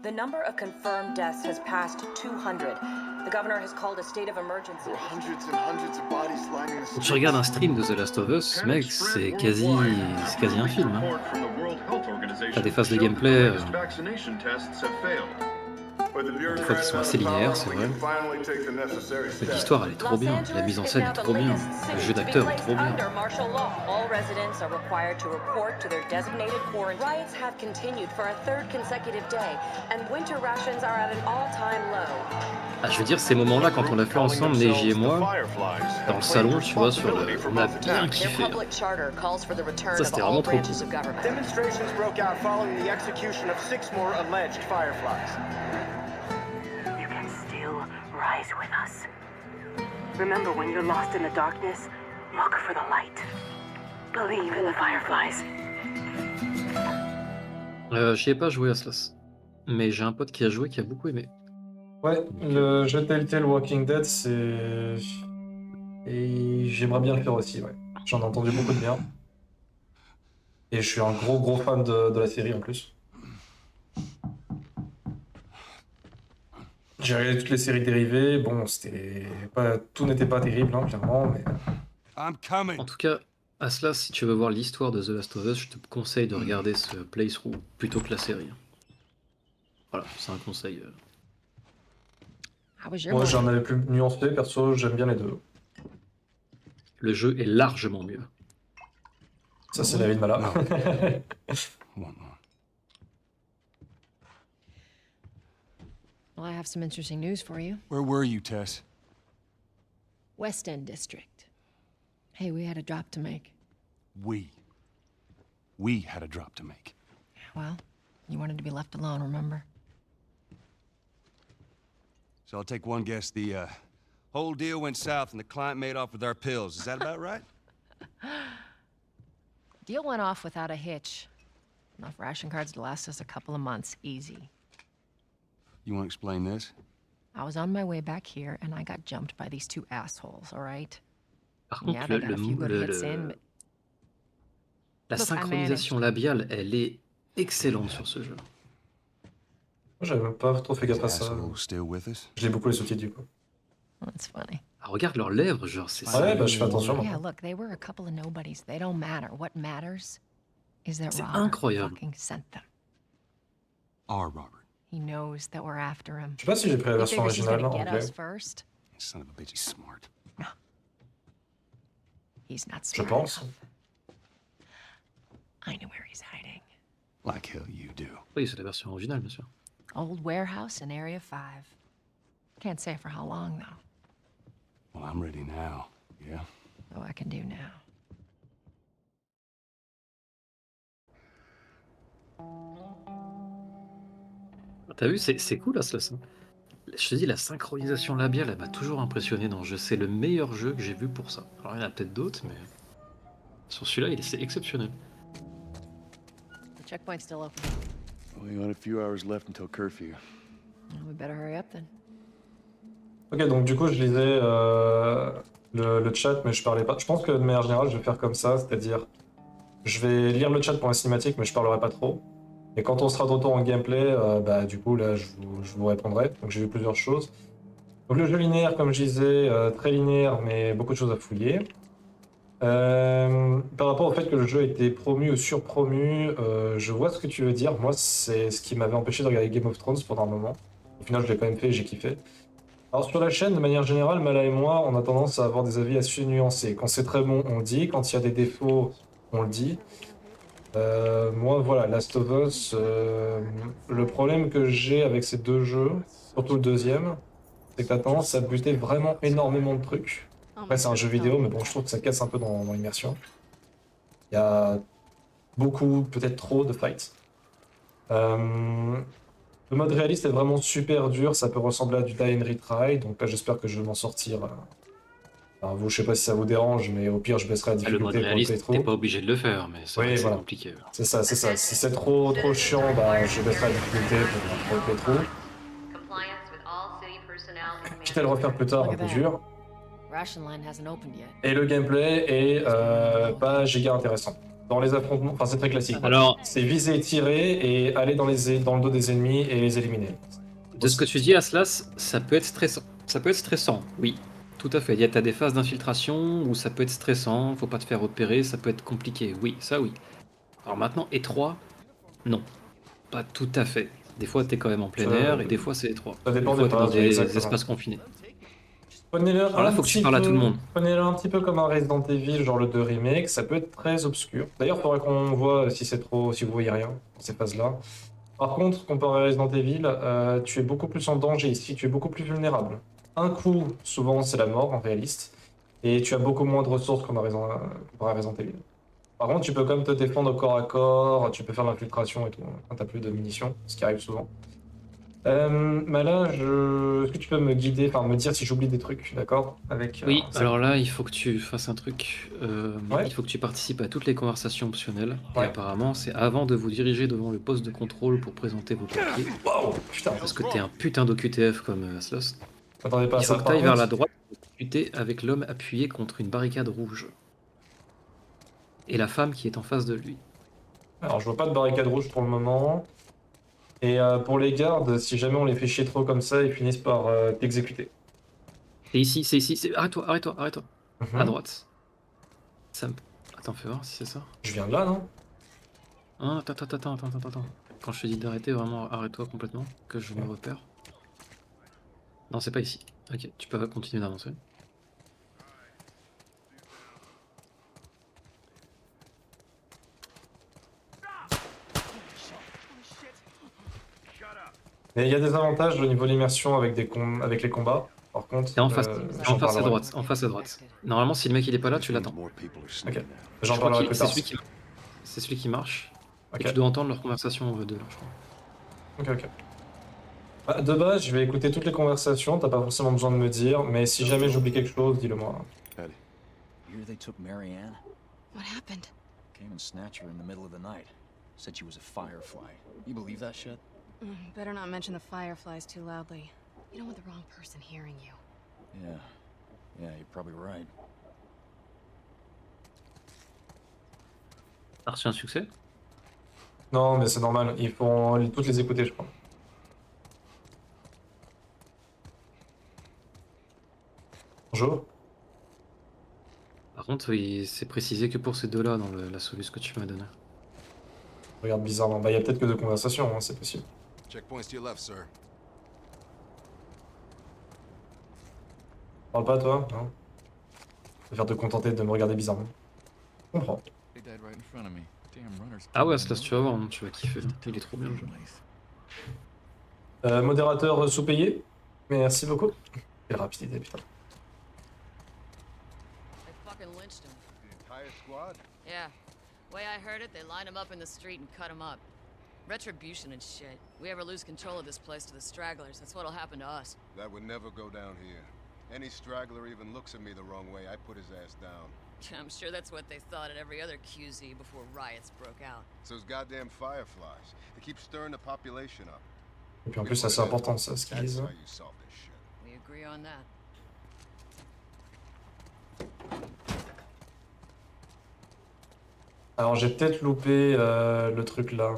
The number of confirmed deaths has passed 200. The governor has called a state of emergency. Quand tu regardes un stream de The Last of Us, mec, c'est quasi un film, hein. T'as des phases de gameplay, des fois qui sont assez linéaires, c'est vrai. Mais l'histoire, elle est trop bien. La mise en scène est trop bien. Le jeu d'acteur est trop bien. Under martial law, all residents are required to report to their designated quarantine. Riots have continued for a third consecutive day, and winter rations are at an all-time low. Ah, je veux dire, ces moments-là, quand on l'a fait ensemble, Neji et moi, dans le salon, tu vois, on a bien kiffé, hein. Ça, c'était vraiment trop cool. Demonstrations broke out following the execution of 6 more alleged Fireflies. You can still rise with us. Remember, when you're lost in the darkness, look for the light. Believe in the Fireflies. J'y ai pas joué à Slash, mais j'ai un pote qui a joué qui a beaucoup aimé. Ouais, le jeu Telltale Walking Dead, c'est... Et j'aimerais bien le faire aussi, ouais. J'en ai entendu beaucoup de bien. Et je suis un gros fan de la série en plus. J'ai regardé toutes les séries dérivées, bon, tout n'était pas terrible, hein, clairement, mais... En tout cas, Aslas, si tu veux voir l'histoire de The Last of Us, je te conseille de regarder ce playthrough plutôt que la série. Voilà, c'est un conseil. Moi, j'en avais plus nuancé, perso, j'aime bien les deux. Le jeu est largement mieux. Ça, c'est la vie de Mala. Well, I have some interesting news for you. Where were you, Tess? West End District. Hey, we had a drop to make. We had a drop to make. Well, you wanted to be left alone, remember? So I'll take one guess. The whole deal went south and the client made off with our pills. Is that about right? Deal went off without a hitch. Enough ration cards to last us a couple of months, easy. You want to explain this? I was on my way back here and I got jumped by these two assholes, all right? Par Yeah, contre, they got a few good hits in, but... la Look, I synchronisation labiale, elle est excellente sur ce jeu. Moi, j'avais même pas trop fait gaffe à Is ça. asshole still with us? Je l'ai beaucoup les sous-titres, du coup. That's funny. Ah, regarde leurs lèvres, genre, c'est Ouais, bah, je fais attention. Yeah, look, they were a couple of nobodies. They don't matter. What matters is that C'est Robert incroyable. fucking sent them. Our Robert. He knows that we're after him. Je sais pas si j'ai pris la He version figures he's originale gonna en get anglais. us first. Son of a bitch, he's smart. He's not Je smart pense. enough. I know where he's hiding. Like hell you do. Oui, c'est la version originale, bien sûr. Old warehouse in Area 5. Can't say for how long, though. Well, I'm ready now. Yeah? Oh, I can do now. T'as vu, c'est cool, Aslas. Hein. Je te dis, la synchronisation labiale, elle m'a toujours impressionné dans le jeu. C'est le meilleur jeu que j'ai vu pour ça. Alors, il y en a peut-être d'autres, mais sur celui-là, c'est exceptionnel. The checkpoint's still open. We got a few hours left until curfew. Well, we better hurry up then. Ok, donc du coup, je lisais le chat, mais je parlais pas. Je pense que de manière générale, je vais faire comme ça, c'est-à-dire, je vais lire le chat pour la cinématique, mais je parlerai pas trop. Et quand on sera de retour en gameplay, bah du coup, là, je vous répondrai. Donc j'ai vu plusieurs choses. Donc le jeu linéaire, comme je disais, très linéaire, mais beaucoup de choses à fouiller. Par rapport au fait que le jeu était promu ou surpromu, je vois ce que tu veux dire. Moi, c'est ce qui m'avait empêché de regarder Game of Thrones pendant un moment. Au final, je l'ai quand même fait et j'ai kiffé. Alors sur la chaîne, de manière générale, Mala et moi, on a tendance à avoir des avis assez nuancés. Quand c'est très bon, on le dit. Quand il y a des défauts, on le dit. Moi, voilà, Last of Us, le problème que j'ai avec ces deux jeux, surtout le deuxième, c'est que t'as tendance à buter vraiment énormément de trucs. Après, c'est un jeu vidéo, mais bon, je trouve que ça casse un peu dans l'immersion. Il y a beaucoup, peut-être trop de fights. Le mode réaliste est vraiment super dur, ça peut ressembler à du die and retry, donc là j'espère que je vais m'en sortir. Enfin, vous, je sais pas si ça vous dérange, mais au pire je baisserai la Le difficulté mode pour le réaliste, t'es playthrough. pas obligé de le faire, mais c'est Oui, vrai que voilà. c'est compliqué. C'est ça, c'est ça. Si c'est trop chiant, bah je baisserai la difficulté pour le playthrough. Quitte à le refaire plus tard, un peu dur. Ration line hasn't opened yet. Et le gameplay est pas giga intéressant. Dans les affrontements, enfin c'est très classique. quoi. Alors, C'est viser, tirer et aller dans le dos des ennemis et les éliminer. de ce que tu dis, Aslas, ça peut être stressant. Ça peut être stressant, oui. Tout à fait. Il y a t'as des phases d'infiltration où ça peut être stressant, faut pas te faire repérer, ça peut être compliqué. Oui, ça oui. Alors maintenant, étroit, non. Pas tout à fait. Des fois, t'es quand même en plein Ça- air et des fois, c'est étroit. ça dépend des fois, des t'es dans phases, oui, des exactement. espaces confinés. Prenez-le Alors là, un faut que tu petit parles à tout le peu- monde. Prenez-le un petit peu comme un Resident Evil, genre le 2 remake, ça peut être très obscur. D'ailleurs, il faudrait qu'on voit si c'est trop, si vous voyez rien dans ces phases-là. Par contre, comparé à Resident Evil, tu es beaucoup plus en danger ici, tu es beaucoup plus vulnérable. Un coup, souvent, c'est la mort en réaliste, et tu as beaucoup moins de ressources comparé à Resident Evil. Par contre, tu peux quand même te défendre au corps à corps, tu peux faire de l'infiltration et tout, quand t'as plus de munitions, ce qui arrive souvent. Mais là, est-ce que tu peux me guider, enfin me dire si j'oublie des trucs, d'accord? Avec, Oui, ça- alors là, il faut que tu fasses un truc. Ouais. Il faut que tu participes à toutes les conversations optionnelles. Et Ouais. apparemment, c'est avant de vous diriger devant le poste de contrôle pour présenter vos papiers. Waouh, putain, Parce que t'es un putain d'OQTF comme Aslos. m'attendais pas à Il faut ça. que Par t'ailles vers contre, la droite et discuter avec l'homme appuyé contre une barricade rouge. Et la femme qui est en face de lui. alors je vois pas de barricade rouge pour le moment. Et pour les gardes, si jamais on les fait chier trop comme ça, ils finissent par t'exécuter. C'est ici, c'est ici. Arrête-toi, arrête-toi, arrête-toi. À Mhm. droite. Ça me... Attends, fais voir si c'est ça. Je viens de là, non? Ah, attends. Quand je te dis d'arrêter, vraiment, arrête-toi complètement, que je me repère. Non, c'est pas ici. Ok, tu peux continuer d'avancer. Mais il y a des avantages au niveau de l'immersion avec, avec les combats. Par contre, Et en face, j'en en face à parlerai. droite, en face à droite. Normalement, si le mec il est pas là, tu l'attends. More people are Ok, sneaking out. j'en Je crois parlerai que plus c'est tard. celui qui marche. Ok, Et tu dois entendre leur conversation de là, je crois. ok. Bah, de base, je vais écouter toutes les conversations, t'as pas forcément besoin de me dire, mais si jamais j'oublie quelque chose, dis-le moi. Eddie, Here they took Marianne, What happened? came and snatched her in the middle of the night. Said she was a firefly. You believe that shit? Better not mention the fireflies too loudly. You don't want the wrong person hearing you. Yeah. Yeah, you're probably right. T'as reçu un succès? Non, mais c'est normal, il faut toutes les écouter, je crois. Bonjour. Par contre, c'est précisé que pour ces deux-là dans la solution que tu m'as donnée. Regarde bizarrement. Bah, il y a peut-être que deux conversations, hein, c'est possible. checkpoint's to your left, sir. Parle pas, toi, non? Tu préfères te contenter de me regarder bizarrement. Je comprends. They died right in front of me. Damn runners. Ah ouais, Aslas, tu vas voir, hein, tu vas kiffer. Il est trop bien le jeu. Modérateur sous-payé. Merci beaucoup. Quelle rapidité, putain. They fucking lynched him. The entire squad? Yeah. Way I heard it, they lined him up in the street and cut him up. Retribution and shit. We ever lose control of this place to the stragglers, that's what'll happen to us. That would never go down here. Any straggler even looks at me the wrong way, I put his ass down. I'm sure that's what they thought at every other QZ before riots broke out. It's those goddamn fireflies. They keep stirring the population up. Et puis en plus, c'est assez important, ça, ce qu'ils That's disent. how you solve this shit. We agree on that. Alors, j'ai peut-être loupé le truc là.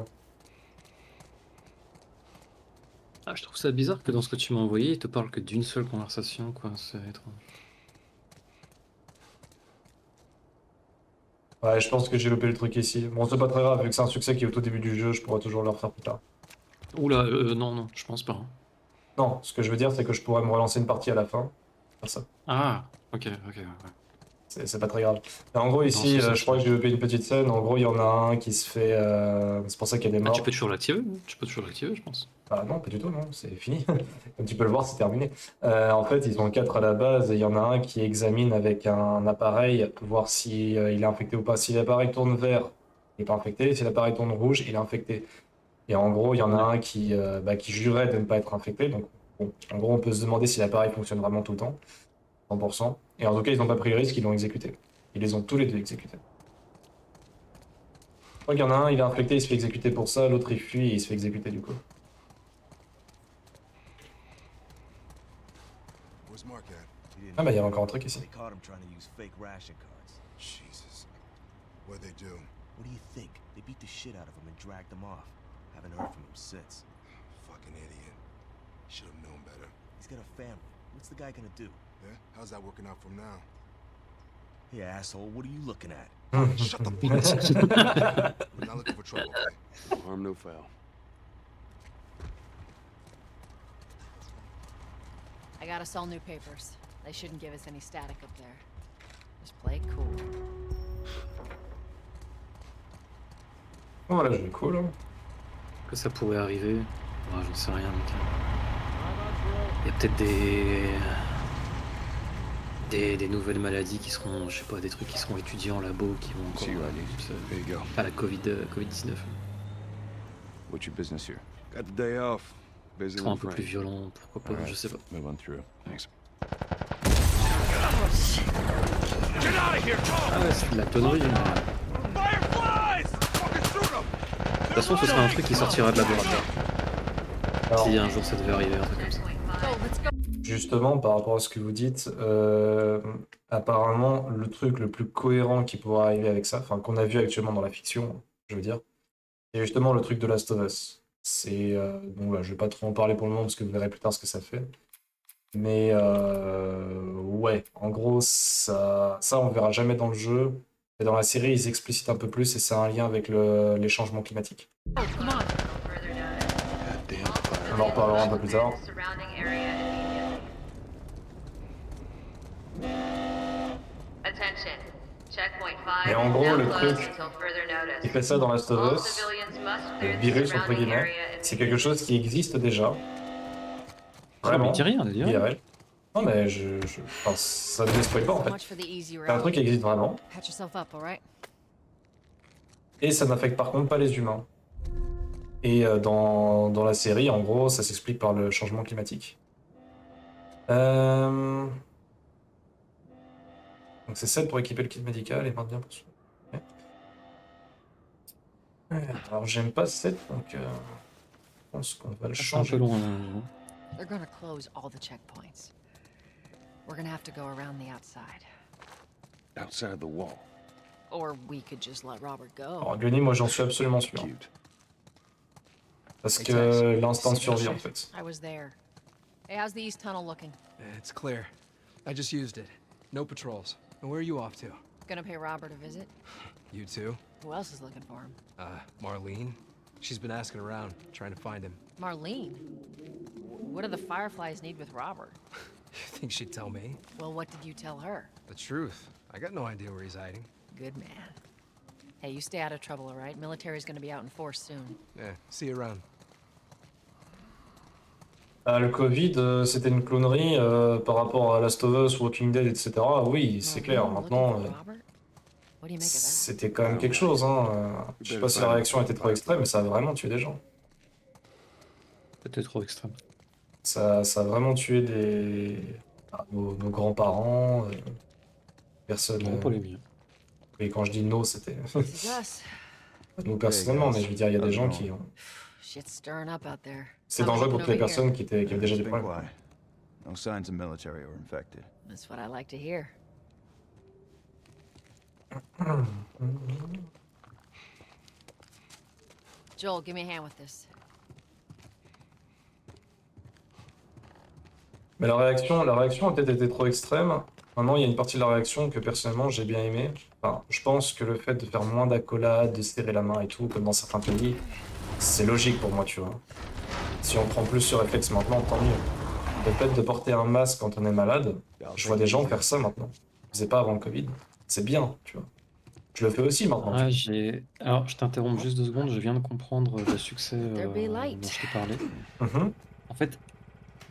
Ah, je trouve ça bizarre que dans ce que tu m'as envoyé, il te parle que d'une seule conversation, quoi. C'est étrange. Ouais, je pense que j'ai loupé le truc ici. Bon, c'est pas très grave, vu que c'est un succès qui est au tout début du jeu, je pourrais toujours le refaire plus tard. Oula, non, je pense pas. Hein. Non, ce que je veux dire, c'est que je pourrais me relancer une partie à la fin. Faire ça. Ah, ok. C'est pas très grave. Mais en gros, ici, Non, c'est ça, je crois que j'ai loupé une petite scène. En gros, il y en a un qui se fait. C'est pour ça qu'il y a des Ah, morts. tu peux toujours l'activer, je pense. Ah non, pas du tout, non, c'est fini. Comme tu peux le voir, c'est terminé. En fait, ils sont 4 à la base et il y en a un qui examine avec un appareil, voir si il est infecté ou pas. Si l'appareil tourne vert, il n'est pas infecté. Si l'appareil tourne rouge, il est infecté. Et en gros, il y en a un qui jurait de ne pas être infecté. Donc, bon, en gros, on peut se demander si l'appareil fonctionne vraiment tout le temps, 100%. Et en tout cas, ils n'ont pas pris le risque, ils l'ont exécuté. Ils les ont tous les deux exécutés. Je crois qu'il y en a un, il est infecté, il se fait exécuter pour ça. L'autre, il fuit et il se fait exécuter du coup. Where's Mark at? Ah bah, il y a encore un truc ici. They caught him trying to use fake ration cards. Jesus. What'd they do? What do you think? They beat the shit out of him and dragged him off. Haven't heard from him since. Fucking idiot. Should have known better. He's got a family. What's the guy gonna do? Yeah? How's that working out from now? Hey, asshole, what are you looking at? Shut the fuck up. We're not looking for trouble, okay? No harm, no foul. I got us all new papers. They shouldn't give us any static up there. Just play it cool. Voilà, je vais cool. Hein. Que ça pourrait arriver. Ouais, j'en sais rien, mec. Il y a peut-être des nouvelles maladies qui seront, je sais pas, des trucs qui seront étudiés en labo, qui vont encore... See you, ID. There you go. Pas la Covid-19. What's your business here? Got the day off. Busy Seront un with peu plus friends. violents, pourquoi pas, Alright, je sais pas. Move on through. Thanks. Ah ouais, c'est de la tonnerie. Mais... De toute façon, ce sera un truc qui sortira de laboratoire. Alors, Si un jour ça devait arriver, un truc comme ça. justement, par rapport à ce que vous dites, apparemment, le truc le plus cohérent qui pourrait arriver avec ça, enfin qu'on a vu actuellement dans la fiction, je veux dire, c'est justement le truc de Last of Us. C'est bon, voilà, je vais pas trop en parler pour le moment parce que vous verrez plus tard ce que ça fait. Mais ouais, en gros, ça on verra jamais dans le jeu. Et dans la série, ils explicitent un peu plus et c'est un lien avec les changements climatiques. God damn fire. On en reparlera un peu plus tard. Et en gros, le truc qui fait ça dans Last of Us, le virus entre guillemets, c'est quelque chose qui existe déjà. Ah, mais Vraiment, dis rien, dis rien. IRL. Non mais enfin, ça ne me spoil pas en So fait. much for the easy C'est un truc qui existe vraiment. Patch yourself up, alright? Et ça n'affecte par contre pas les humains. Et dans la série, en gros, ça s'explique par le changement climatique. Donc c'est 7 pour équiper le kit médical et 21 pour soigner. Ok. Alors j'aime pas 7, donc je pense qu'on va le C'est un peu changer. loin. Hein. They're gonna close all the checkpoints. We're gonna have to go around the outside. Outside the wall. Or we could just let Robert go. Alors Gunny, moi j'en suis absolument sûr. Cute. Parce que l'instinct de survie en fait. I was there. Hey, how's the east tunnel looking? It's clear. I just used it. No patrols. And where are you off to? Gonna pay Robert a visit? You too? Who else is looking for him? Marlene? She's been asking around, trying to find him. Marlene? What do the Fireflies need with Robert? You think she'd tell me? Well, what did you tell her? The truth. I got no idea where he's hiding. Good man. Hey, you stay out of trouble, all right? Military's gonna be out in force soon. Yeah, see you around. Le Covid, c'était une clonerie par rapport à Last of Us, Walking Dead, etc. Oui, c'est clair. Maintenant, What do you make of that? c'était quand même quelque chose. Hein. Je sais pas si la réaction était trop extrême, mais ça a vraiment tué des gens. Peut-être trop extrême. Ça a vraiment tué nos grands-parents, personne. Non, pas les miens. Et quand je dis nos, c'était This is us. pas nous personnellement, mais je veux dire, il y a des gens qui ont. Shit's stirring up out there. C'est dangereux pour toutes les personnes qui avaient déjà des Been problèmes. quiet. No signs of military or infected. That's what I like to hear. Joel, give me a hand with this. Mais la réaction a peut-être été trop extrême. Maintenant, il y a une partie de la réaction que personnellement j'ai bien aimé. Enfin, je pense que le fait de faire moins d'accolades, de serrer la main et tout, comme dans certains pays, c'est logique pour moi, tu vois. Si on prend plus ce réflexe maintenant, tant mieux. Le fait de porter un masque quand on est malade, je vois des gens faire ça maintenant. Ils faisaient pas avant le Covid. C'est bien, tu vois. Je le fais aussi maintenant. Ah, Alors, je t'interromps juste 2 secondes, je viens de comprendre le succès dont je t'ai parlé. En fait,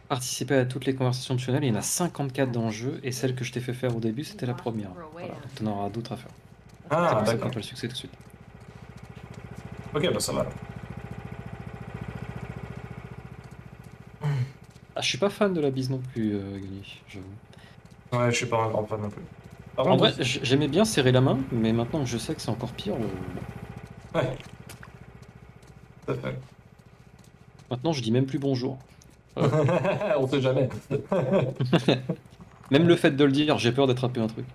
participer à toutes les conversations optionnelles, il y en a 54 dans le jeu, et celle que je t'ai fait faire au début, c'était la première. Voilà, donc t'en auras d'autres à faire. Ah, C'est pour ça d'accord. qu'on peut le succès tout de suite. Ok, bah ça va. Alors. Ah, je suis pas fan de la bise non plus, Gunny, j'avoue. Ouais, je suis pas un grand fan non plus. Par En contre, vrai, j'aimais bien serrer la main, mais maintenant que je sais que c'est encore pire, ouais. Tout à fait. maintenant je dis même plus bonjour. On sait jamais. Même le fait de le dire, j'ai peur d'attraper un truc.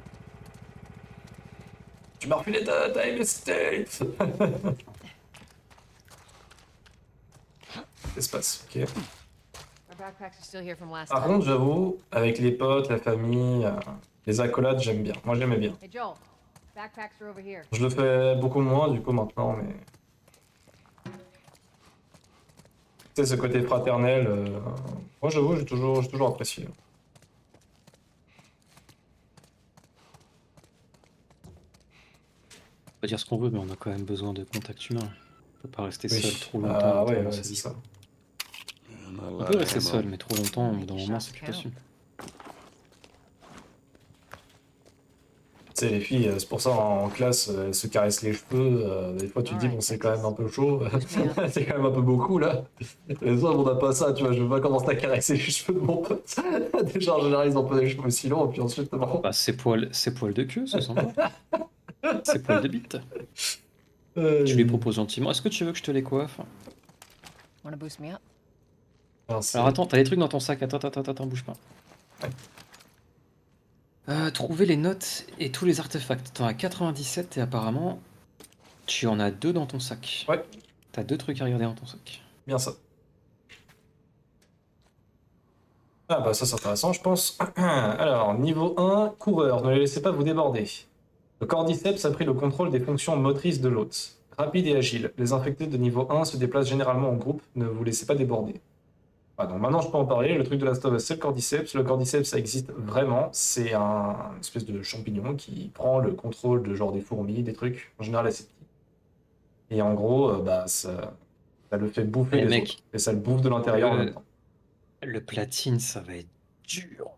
Tu m'as refilé ta MST. Espace, ok. Our backpacks are still here from last Par time. contre, j'avoue, avec les potes, la famille, les accolades, j'aime bien. Moi, j'aimais bien. Hey Joel, backpacks are over here. Je le fais beaucoup moins, du coup, maintenant, mais... Tu sais, ce côté fraternel, moi, j'avoue, j'ai toujours apprécié. On peut dire ce qu'on veut, mais on a quand même besoin de contact humain. On peut pas rester Oui. seul trop longtemps. Ah ouais, notamment, ouais, sa c'est vie. ça. On peut rester seul, mais trop longtemps, au bout d'un moment, c'est plus possible. Tu sais, les filles, c'est pour ça en classe, elles se caressent les cheveux. Des fois, tu te dis, bon, c'est quand même un peu chaud. C'est quand même un peu beaucoup, là. Les autres, on n'a pas ça, tu vois. Je veux pas commencer à caresser les cheveux de mon pote. Déjà, en général, ils ont pas des cheveux aussi longs, et puis ensuite, bon. Bah, c'est poils de queue, ça sent pas. C'est poils de bite. Tu lui proposes gentiment. Est-ce que tu veux que je te les coiffe? Wanna boost me up? Alors attends, t'as des trucs dans ton sac. Attends, bouge pas. Trouver les notes et tous les artefacts. T'en as 97 et apparemment, tu en as 2 dans ton sac. Ouais. T'as 2 trucs à regarder dans ton sac. Bien ça. Ah bah ça c'est intéressant je pense. Alors, niveau 1, coureur, ne les laissez pas vous déborder. Le cordyceps a pris le contrôle des fonctions motrices de l'hôte. Rapide et agile, les infectés de niveau 1 se déplacent généralement en groupe, ne vous laissez pas déborder. Ah, donc maintenant je peux en parler, le truc de Last of Us c'est le cordyceps. Le cordyceps ça existe vraiment, c'est une espèce de champignon qui prend le contrôle de genre des fourmis, des trucs, en général assez petits. Et en gros, bah ça le fait bouffer Mais les mec, autres, et ça le bouffe de l'intérieur en même temps. Le platine, ça va être dur.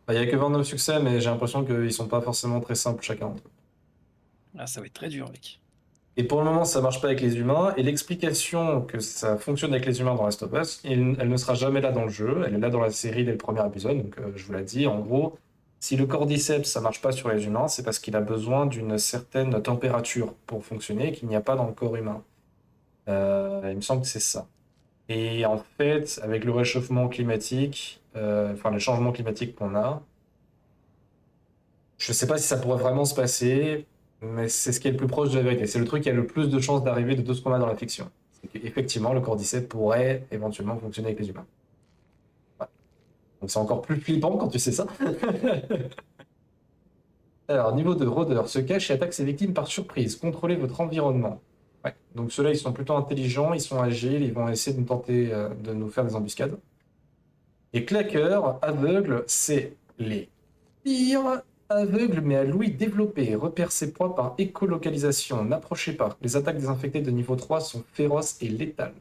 Il n'y a que 29 succès, mais j'ai l'impression qu'ils sont pas forcément très simples chacun d'entre eux. Ah, ça va être très dur, mec. Et pour le moment, ça marche pas avec les humains, et l'explication que ça fonctionne avec les humains dans Last of Us, elle ne sera jamais là dans le jeu, elle est là dans la série dès le premier épisode, donc je vous l'ai dit, en gros, si le cordyceps ça marche pas sur les humains, c'est parce qu'il a besoin d'une certaine température pour fonctionner, et qu'il n'y a pas dans le corps humain. Il me semble que c'est ça. Et en fait, avec le réchauffement climatique, enfin les changements climatiques qu'on a, je sais pas si ça pourrait vraiment se passer, mais c'est ce qui est le plus proche de la vérité. C'est le truc qui a le plus de chances d'arriver de tout ce qu'on a dans la fiction. C'est qu'effectivement, le cordyceps pourrait éventuellement fonctionner avec les humains. Ouais. Donc c'est encore plus flippant quand tu sais ça. Alors, niveau 2, rôdeur se cache et attaque ses victimes par surprise. Contrôlez votre environnement. Ouais. Donc ceux-là, ils sont plutôt intelligents, ils sont agiles, ils vont essayer de nous tenter de nous faire des embuscades. Et claqueur, aveugle, c'est les pires aveugles mais à l'ouïe développée. Repère ses proies par écolocalisation. N'approchez pas. Les attaques des infectés de niveau 3 sont féroces et létales.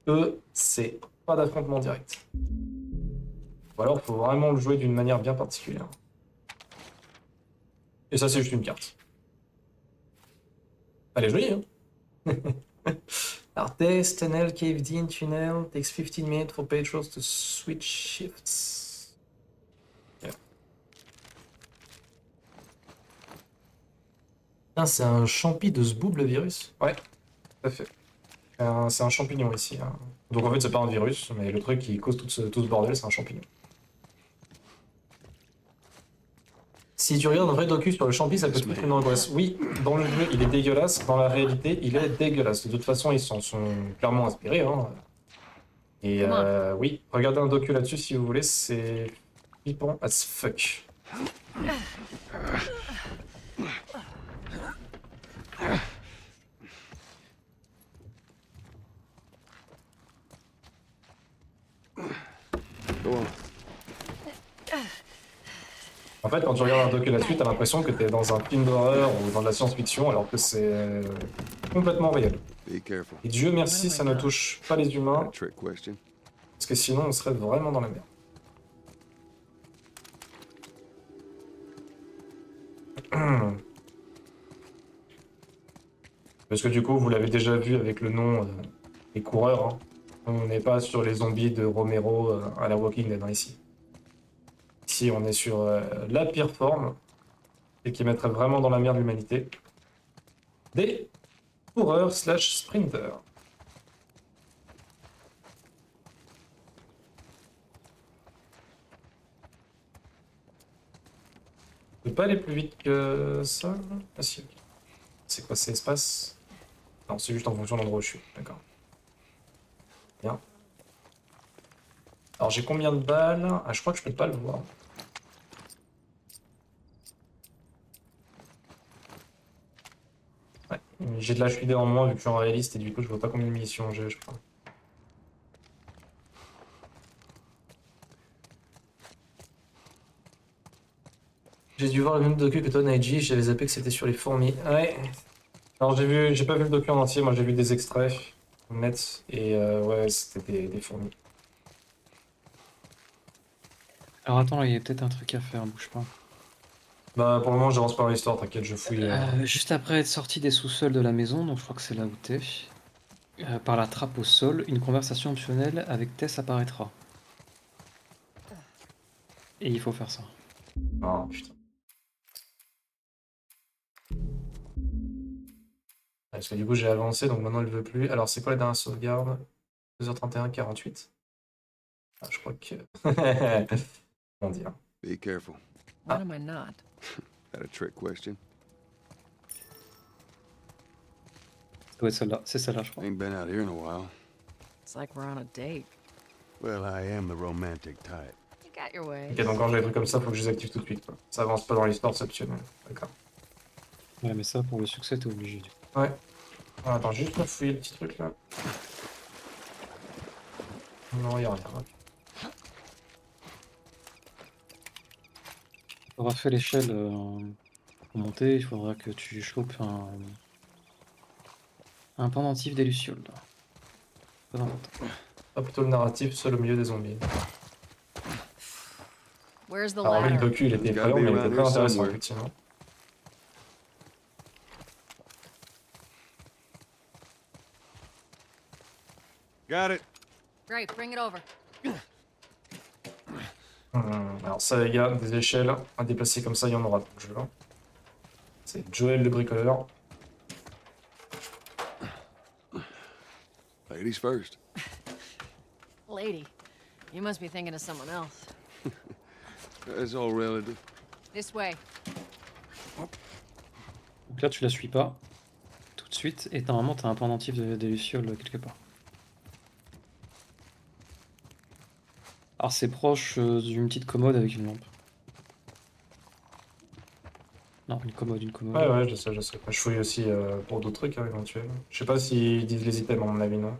Eux, c'est pas d'affrontement direct. Ou alors, il faut vraiment le jouer d'une manière bien particulière. Et ça, c'est juste une carte. Allez, jolie, hein. Artes, tunnel, caved in, tunnel. Takes 15 minutes for patrols to switch shifts. Yeah. Ah, c'est un champi de zboob, le virus? Ouais, tout à fait. C'est un champignon ici. Hein. Donc en fait, c'est pas un virus, mais le truc qui cause tout ce bordel, c'est un champignon. Si tu regardes un vrai docu sur le champi, ça peut te mettre une angoisse. Oui, dans le jeu, il est dégueulasse. Dans la réalité, il est dégueulasse. De toute façon, ils s'en sont clairement inspirés. Hein. Et oui, regardez un docu là-dessus si vous voulez, c'est flippant as fuck. En fait, quand tu regardes un docu là-dessus, t'as l'impression que t'es dans un film d'horreur ou dans de la science-fiction, alors que c'est complètement réel. Et Dieu merci, ça ne touche pas les humains, parce que sinon on serait vraiment dans la merde. Parce que du coup, vous l'avez déjà vu avec le nom des coureurs, hein. On n'est pas sur les zombies de Romero à la Walking Dead, hein, ici. Ici, on est sur la pire forme, et qui mettrait vraiment dans la merde l'humanité. Des coureurs / sprinters. pas aller plus vite que ça? Ah si, ok. C'est quoi, c'est espace? Non, c'est juste en fonction de l'endroit où je suis, d'accord. Bien. Alors j'ai combien de balles? Ah, je crois que je peux pas le voir. Ouais, j'ai de l'HUD en moins vu que je suis en réaliste et du coup je vois pas combien de munitions j'ai, je crois. J'ai dû voir le même docu que toi, Naiji, j'avais zappé que c'était sur les fourmis. Ouais. Alors j'ai pas vu le docu en entier, moi j'ai vu des extraits nets et ouais, c'était des fourmis. Alors attends, il y a peut-être un truc à faire, bouge pas. Bah pour le moment j'avance pas dans l'histoire, t'inquiète, je fouille. Juste après être sorti des sous-sols de la maison, donc je crois que c'est là où t'es, par la trappe au sol, une conversation optionnelle avec Tess apparaîtra. Et il faut faire ça. Oh putain. Parce que du coup j'ai avancé, donc maintenant elle veut plus. Alors c'est quoi la dernière sauvegarde? 2h31, 48. Ah, je crois que... On dit. Be careful. When am I not? That a trick question? Ça doit être celle-là, c'est celle-là je crois. Ain't been out here in a while. It's like we're on a date. Well, I am the romantic type. You got your way. Ok, donc quand j'ai des trucs comme ça, faut que je les active tout de suite, quoi. Ça avance pas dans l'histoire, c'est optionnel. D'accord. Ouais, mais ça, pour le succès, t'es obligé. Ouais. Ah, attends, juste me fouiller le petit truc là. Non, y'a rien. Pour avoir fait l'échelle pour monter, il faudra que tu chopes un pendentif des lucioles. Très important. Pas plutôt le narratif, seul au milieu des zombies. Where's the Alors oui, le ladder? docu il était effrayant, mais il était très intéressant effectivement. Got it. Great, bring it over. Alors ça les gars, des échelles à déplacer comme ça, il y en aura dans le jeu. C'est Joel le bricoleur. Ladies first. Lady, you must be thinking of someone else. It's all relative. This way. Donc là, tu la suis pas tout de suite, et normalement, t'as un pendentif des lucioles quelque part. Alors c'est proche d'une petite commode avec une lampe. Non, une commode. Ouais, ouais, je sais. Je fouille aussi pour d'autres trucs hein, éventuels. Je sais pas s'ils disent les items, à mon avis, non.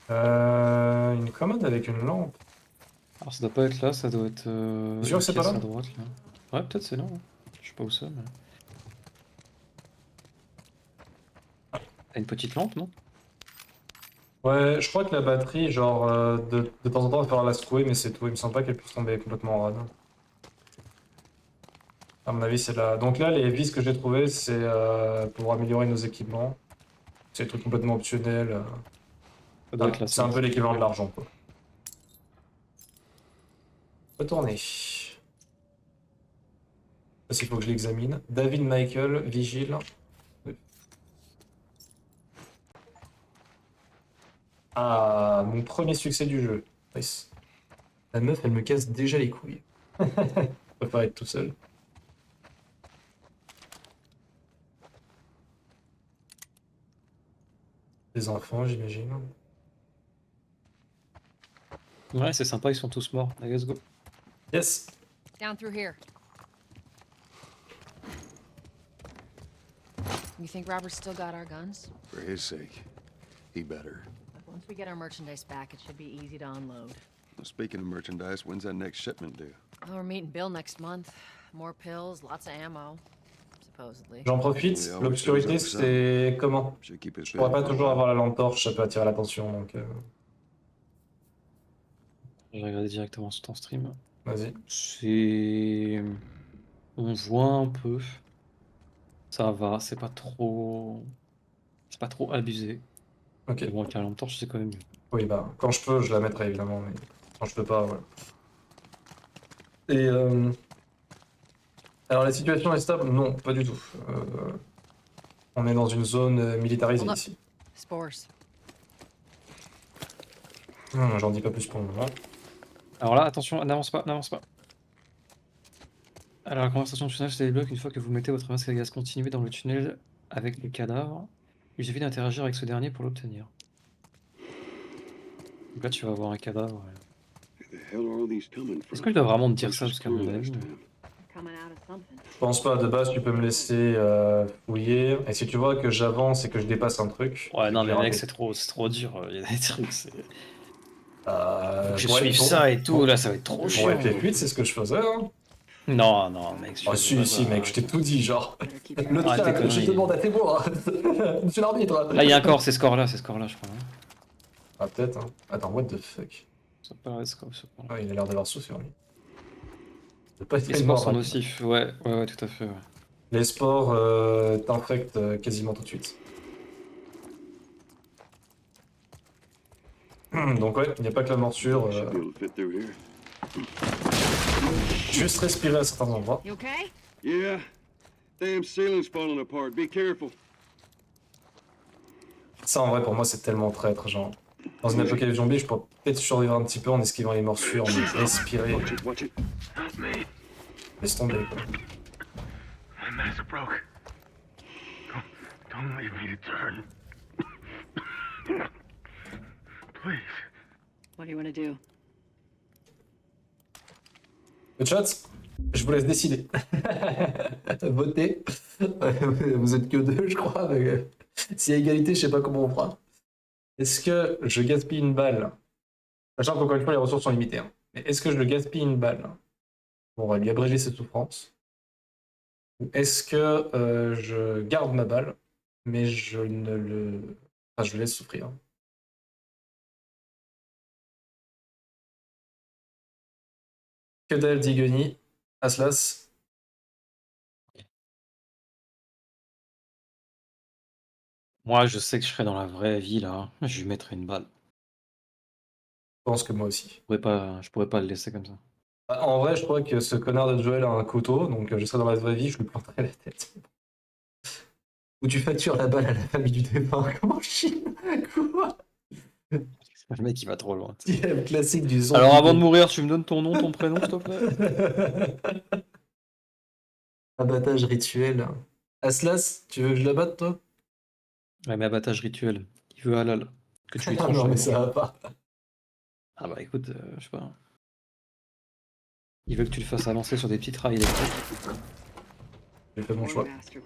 Une commode avec une lampe. Alors ça doit pas être là, ça doit être T'es sûr que c'est pas là à droite là. Ouais, peut-être c'est là. Ouais. Je sais pas où c'est, mais. T'as une petite lampe, non? Ouais, je crois que la batterie, genre, de temps en temps, il va falloir la secouer, mais c'est tout. Il me semble pas qu'elle puisse tomber complètement en rade. À mon avis, c'est là. Donc là, les vis que j'ai trouvées, c'est pour améliorer nos équipements. C'est des trucs complètement optionnels. Ça doit être là. C'est un peu l'équivalent de l'argent, quoi. Retourner. Ça, il faut que je l'examine. David Michael, vigile. Ah, mon premier succès du jeu. Nice. La meuf, elle me casse déjà les couilles. Je peux pas être tout seul. Des enfants, j'imagine. Ouais, c'est sympa, ils sont tous morts. Allez, let's go. Yes. Down through here. You think Robert's still got our guns? For his sake, he better. Once we get our merchandise back, it should be easy to unload. Well, speaking of merchandise, when's that next shipment due? Oh, we're meeting Bill next month. More pills, lots of ammo. Supposedly. J'en profite. L'obscurité, c'est comment? Je pourrais pas toujours avoir la lampe torche, ça peut attirer l'attention, donc... Je vais regarder directement sur ton stream. Vas-y. C'est... On voit un peu. Ça va, c'est pas trop abusé. Ok. Mais bon, avec la lampe torche, c'est quand même mieux. Oui, bah, quand je peux, je la mettrai évidemment, mais quand je peux pas, voilà. Et alors, la situation est stable? Non, pas du tout. On est dans une zone militarisée ici. Spores. J'en dis pas plus pour le moment. Alors là, attention, n'avance pas. Alors la conversation du tunnel se débloque une fois que vous mettez votre masque à gaz continué dans le tunnel avec le cadavre. Il suffit d'interagir avec ce dernier pour l'obtenir. Donc là tu vas avoir un cadavre. Est-ce que je dois vraiment te dire ça parce qu'à mon avis... Je pense pas, de base tu peux me laisser fouiller, et si tu vois que j'avance et que je dépasse un truc... Ouais non mais j'ai mec raté. c'est trop dur, il y a des trucs, c'est... Je Ouais, suis ça et tout, là ça va être trop Pour chiant. FF8 c'est ce que je faisais, hein. Non mec... Ah si mec, je t'ai tout dit, genre. Le Arrête tes tien, je conneries. te demande à témoin. Monsieur l'arbitre. Là il y a encore ces scores là je crois. Hein. Ah peut-être, hein. Attends, what the fuck. Ça paraît score ce point. Ah, il a l'air d'avoir souffert lui. C'est pas Les sports sont nocifs, ouais tout à fait. Ouais. Les sports t'infectent quasiment tout de suite. Donc ouais, il n'y a pas que la morsure. Juste respirer à certains endroits. You okay? Yeah. Damn ceiling's falling apart. Be careful. Ça en vrai pour moi c'est tellement traître, genre. Dans une apocalypse zombie, je pourrais peut-être survivre un petit peu en esquivant les morsures, mais respirer. Laisse tomber quoi. My mask broke. Don't leave me to turn. Please. What do you want to do? Le chat, je vous laisse décider. Votez. Vous êtes que 2 je crois. Mais... S'il y a égalité, je sais pas comment on fera. Est-ce que je gaspille une balle? Sachant qu'encore une fois les ressources sont limitées. Hein. Mais est-ce que je le gaspille une balle pour lui abréger ses souffrances? Ou est-ce que je garde ma balle, mais je ne le... Enfin, je le laisse souffrir. Que dalle dit Gunny. Aslas. Moi je sais que je serai dans la vraie vie là, je lui mettrai une balle. Je pense que moi aussi. Je pourrais pas le laisser comme ça. En vrai, je crois que ce connard de Joel a un couteau, donc je serai dans la vraie vie, je lui planterai la tête. Ou tu factures la balle à la famille du défunt, comment chine? Quoi? Le mec il va trop loin. Le classique du zombie. Alors avant de mourir, tu me donnes ton nom, ton prénom s'il te plaît? Abattage rituel. Aslas, tu veux que je l'abatte toi? Ouais mais abattage rituel, il veut halal. Que tu lui Ah tranches non la mais gorge. ça va pas. Ah bah écoute, je sais pas. Il veut que tu le fasses avancer sur des petits trails électriques. J'ai fait mon choix. Master